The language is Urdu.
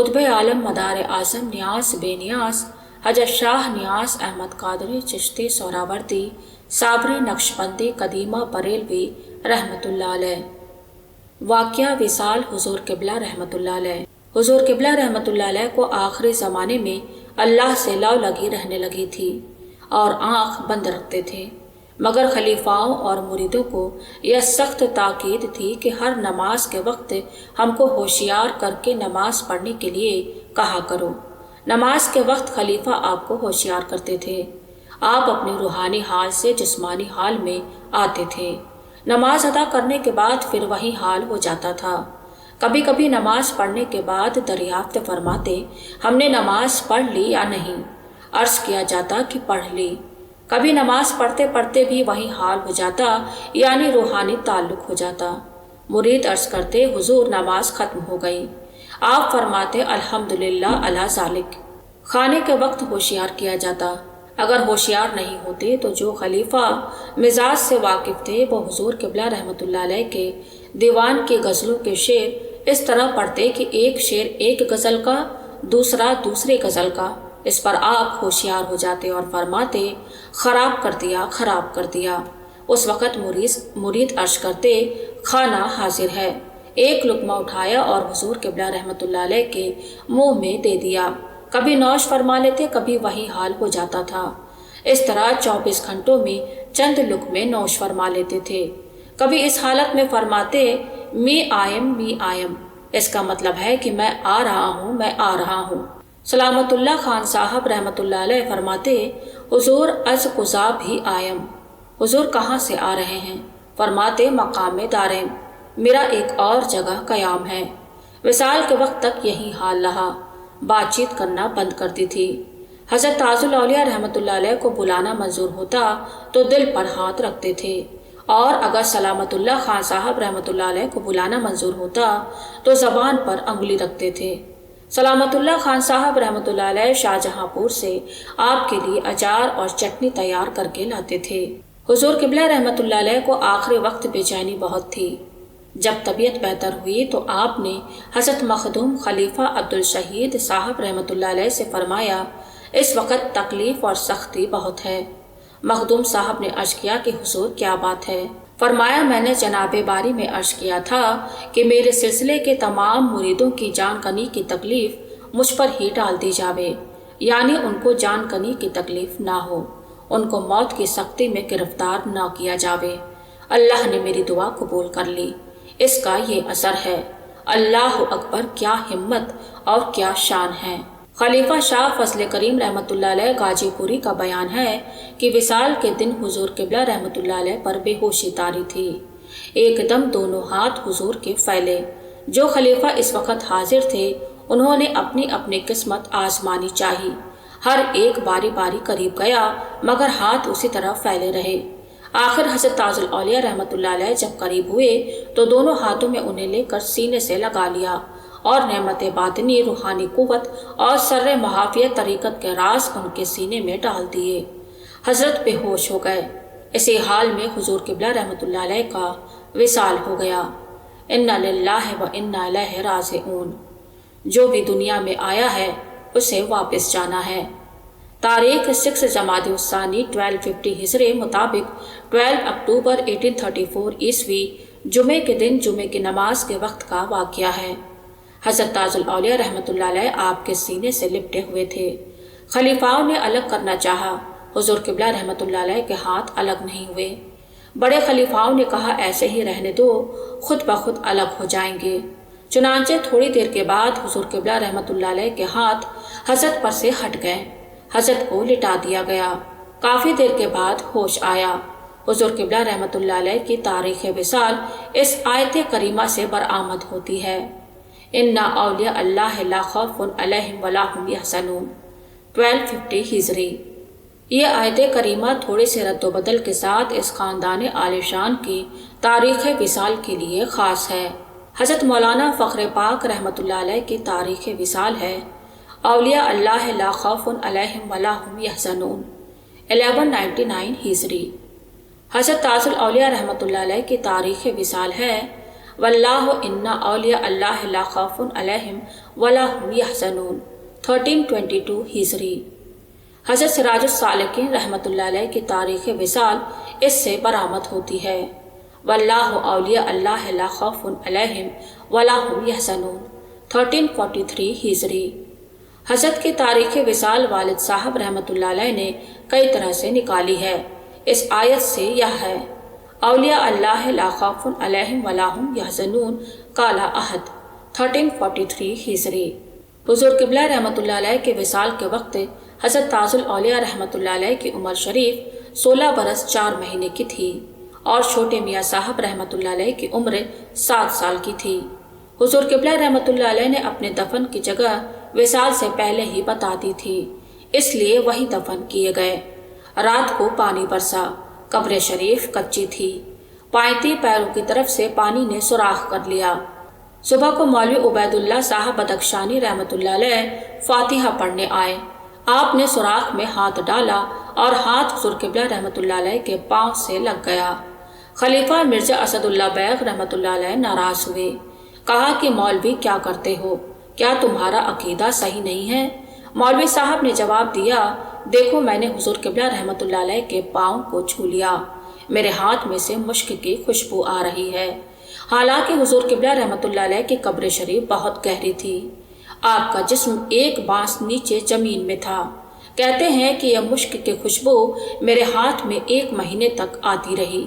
قطب عالم مدار اعظم نیاز بے نیاز حضرت شاہ نیاز احمد قادری چشتی سہراوردی صابری نقشبندی قدیمہ بریلوی رحمۃ اللہ علیہ۔ واقعہ وصال حضور قبلہ رحمۃ اللہ علیہ۔ حضور قبلہ رحمۃ اللہ علیہ کو آخری زمانے میں اللہ سے لو لگی رہنے لگی تھی اور آنکھ بند رکھتے تھے، مگر خلیفاؤں اور مریدوں کو یہ سخت تاکید تھی کہ ہر نماز کے وقت ہم کو ہوشیار کر کے نماز پڑھنے کے لیے کہا کرو۔ نماز کے وقت خلیفہ آپ کو ہوشیار کرتے تھے۔ آپ اپنے روحانی حال سے جسمانی حال میں آتے تھے۔ نماز ادا کرنے کے بعد پھر وہی حال ہو جاتا تھا۔ کبھی کبھی نماز پڑھنے کے بعد دریافت فرماتے، ہم نے نماز پڑھ لی یا نہیں؟ عرض کیا جاتا کہ پڑھ لی۔ کبھی نماز پڑھتے پڑھتے بھی وہی حال ہو جاتا، یعنی روحانی تعلق ہو جاتا۔ مرید عرض کرتے، حضور نماز ختم ہو گئی۔ آپ فرماتے، الحمدللہ علی ذالک۔ کھانے کے وقت ہوشیار کیا جاتا۔ اگر ہوشیار نہیں ہوتے تو جو خلیفہ مزاج سے واقف تھے وہ حضور قبلہ رحمۃ اللہ علیہ کے دیوان کی غزلوں کے شعر اس طرح پڑھتے کہ ایک شعر ایک غزل کا، دوسرا دوسرے غزل کا۔ اس پر آپ ہوشیار ہو جاتے اور فرماتے، خراب کر دیا، خراب کر دیا۔ اس وقت مرید عرض کرتے، کھانا حاضر ہے۔ ایک لقمہ اٹھایا اور حضور قبلہ رحمۃ اللہ علیہ کے منہ میں دے دیا۔ کبھی نوش فرما لیتے، کبھی وہی حال ہو جاتا تھا۔ اس طرح 24 گھنٹوں میں چند لقمے نوش فرما لیتے تھے۔ کبھی اس حالت میں فرماتے، می آئم۔ اس کا مطلب ہے کہ میں آ رہا ہوں، میں آ رہا ہوں۔ سلامت اللہ خان صاحب رحمۃ اللہ علیہ فرماتے، حضور از قضا بھی آئم۔ حضور کہاں سے آ رہے ہیں؟ فرماتے، مقام داریم، میرا ایک اور جگہ قیام ہے۔ وصال کے وقت تک یہی حال رہا۔ بات چیت کرنا بند کرتی تھی۔ حضرت تاج الاولیاء رحمۃ اللہ علیہ کو بلانا منظور ہوتا تو دل پر ہاتھ رکھتے تھے، اور اگر سلامت اللہ خان صاحب رحمۃ اللہ علیہ کو بلانا منظور ہوتا تو زبان پر انگلی رکھتے تھے۔ سلامت اللہ خان صاحب رحمۃ اللہ علیہ شاہجہاں پور سے آپ کے لیے اچار اور چٹنی تیار کر کے لاتے تھے۔ حضور قبلہ رحمۃ اللہ علیہ کو آخری وقت بے چینی بہت تھی۔ جب طبیعت بہتر ہوئی تو آپ نے حضرت مخدوم خلیفہ عبدالشہید صاحب رحمۃ اللہ علیہ سے فرمایا، اس وقت تکلیف اور سختی بہت ہے۔ مخدوم صاحب نے عرض کیا کہ حضور کیا بات ہے؟ فرمایا، میں نے جناب باری میں عرض کیا تھا کہ میرے سلسلے کے تمام مریدوں کی جان کنی کی تکلیف مجھ پر ہی ڈال دی جاوے، یعنی ان کو جان کنی کی تکلیف نہ ہو، ان کو موت کی سختی میں گرفتار نہ کیا جاوے۔ اللہ نے میری دعا قبول کر لی۔ اس کا یہ اثر ہے۔ اللہ اکبر، کیا ہمت اور کیا شان ہے۔ خلیفہ شاہ فضل کریم رحمۃ اللہ علیہ غازی پوری کا بیان ہے کہ وصال کے دن حضور قبلہ رحمۃ اللہ علیہ پر بے ہوشی طاری تھی۔ ایک دم دونوں ہاتھ حضور کے پھیلے۔ جو خلیفہ اس وقت حاضر تھے انہوں نے اپنی اپنی قسمت آزمانی چاہی۔ ہر ایک باری باری قریب گیا، مگر ہاتھ اسی طرح پھیلے رہے۔ آخر حضرت تاج الاولیاء رحمۃ اللہ علیہ جب قریب ہوئے تو دونوں ہاتھوں میں انہیں لے کر سینے سے لگا لیا اور نعمت باطنی، روحانی قوت اور سر محافیت طریقت کے راز ان کے سینے میں ڈال دیے۔ حضرت بے ہوش ہو گئے۔ اسی حال میں حضور قبلہ رحمۃ اللہ علیہ کا وصال ہو گیا۔ انا للہ و انا الیہ راجعون۔ جو بھی دنیا میں آیا ہے اسے واپس جانا ہے۔ تاریخ 6 جمادی الثانی 1250 ہجری مطابق 12 اکتوبر 1834 عیسوی جمعے کے دن جمعے کی نماز کے وقت کا واقعہ ہے۔ حضرت تاج الاولیاء رحمۃ اللہ علیہ آپ کے سینے سے لپٹے ہوئے تھے۔ خلیفاؤں نے الگ کرنا چاہا، حضور قبلہ رحمۃ اللہ علیہ کے ہاتھ الگ نہیں ہوئے۔ بڑے خلیفاؤں نے کہا، ایسے ہی رہنے دو، خود بخود الگ ہو جائیں گے۔ چنانچہ تھوڑی دیر کے بعد حضور قبلہ رحمۃ اللہ علیہ کے ہاتھ حضرت پر سے ہٹ گئے۔ حضرت کو لٹا دیا گیا۔ کافی دیر کے بعد ہوش آیا۔ حضور قبلہ رحمۃ اللہ علیہ کی تاریخ وصال اس آیت کریمہ سے برآمد ہوتی ہے، اِنَّ أَوْلِيَاءَ اللَّهِ لَا خَوْفٌ عَلَيْهِمْ وَلَا هُمْ يَحْزَنُونَ 1250 ہجری۔ یہ آیت کریمہ تھوڑے سے رد و بدل کے ساتھ اس خاندان عالی شان کی تاریخ وصال کے لیے خاص ہے۔ حضرت مولانا فخر پاک رحمۃ اللہ علیہ کی تاریخ وصال ہے، اولیاء اللہ لا خوف علیہم ولا ہم یحزنون 1199 ہجری۔ حضرت تاج الاولیاء رحمۃ اللہ علیہ کی تاریخ وصال ہے، واللہ ان اولیاء اللہ لا خوف علیہم ولا هم یحزنون 1322 ہجری۔ حضرت سراج السالکین رحمۃ اللہ علیہ کی تاریخ وصال اس سے برآمد ہوتی ہے۔ واللہ اولیاء اللہ لا خوف علیہم ولا هم یحزنون 1343 ہجری۔ حضرت کی تاریخ وصال والد صاحب رحمۃ اللہ علیہ نے کئی طرح سے نکالی ہے۔ اس آیت سے یہ ہے اولیاء اللہ لا خوف علیہم ولا هم یحزنون کالا عہد 1343 ہجری۔ حضور قبلہ رحمۃ اللہ علیہ کے وصال کے وقت حضرت تاج الاولیاء رحمۃ اللہ علیہ کی عمر شریف 16 برس 4 مہینے کی تھی اور چھوٹے میاں صاحب رحمۃ اللہ علیہ کی عمر 7 سال کی تھی۔ حضور قبلہ رحمۃ اللہ علیہ نے اپنے دفن کی جگہ وصال سے پہلے ہی بتا دی تھی، اس لیے وہی دفن کیے گئے۔ رات کو پانی برسا، قبر شریف کچی تھی، پائنتی پیروں کی طرف سے پانی نے سوراخ کر لیا۔ صبح کو مولوی عبید اللہ صاحب بدخشانی رحمۃ اللہ علیہ فاتحہ پڑھنے آئے۔ آپ نے سوراخ میں ہاتھ ڈالا اور ہاتھ حضور قبلہ رحمۃ اللہ علیہ کے پاؤں سے لگ گیا۔ خلیفہ مرزا اسد اللہ بیگ رحمۃ اللہ علیہ ناراض ہوئے، کہا کہ مولوی کیا کرتے ہو، کیا تمہارا عقیدہ صحیح نہیں ہے؟ مولوی صاحب نے جواب دیا، دیکھو میں نے حضور قبلہ رحمۃ اللہ علیہ کے پاؤں کو چھو لیا، میرے ہاتھ میں سے مشک کی خوشبو آ رہی ہے۔ حالانکہ حضور قبلہ رحمۃ اللہ علیہ کی قبر شریف بہت گہری تھی، آپ کا جسم ایک بانس نیچے زمین میں تھا۔ کہتے ہیں کہ یہ مشک کی خوشبو میرے ہاتھ میں 1 مہینے تک آتی رہی۔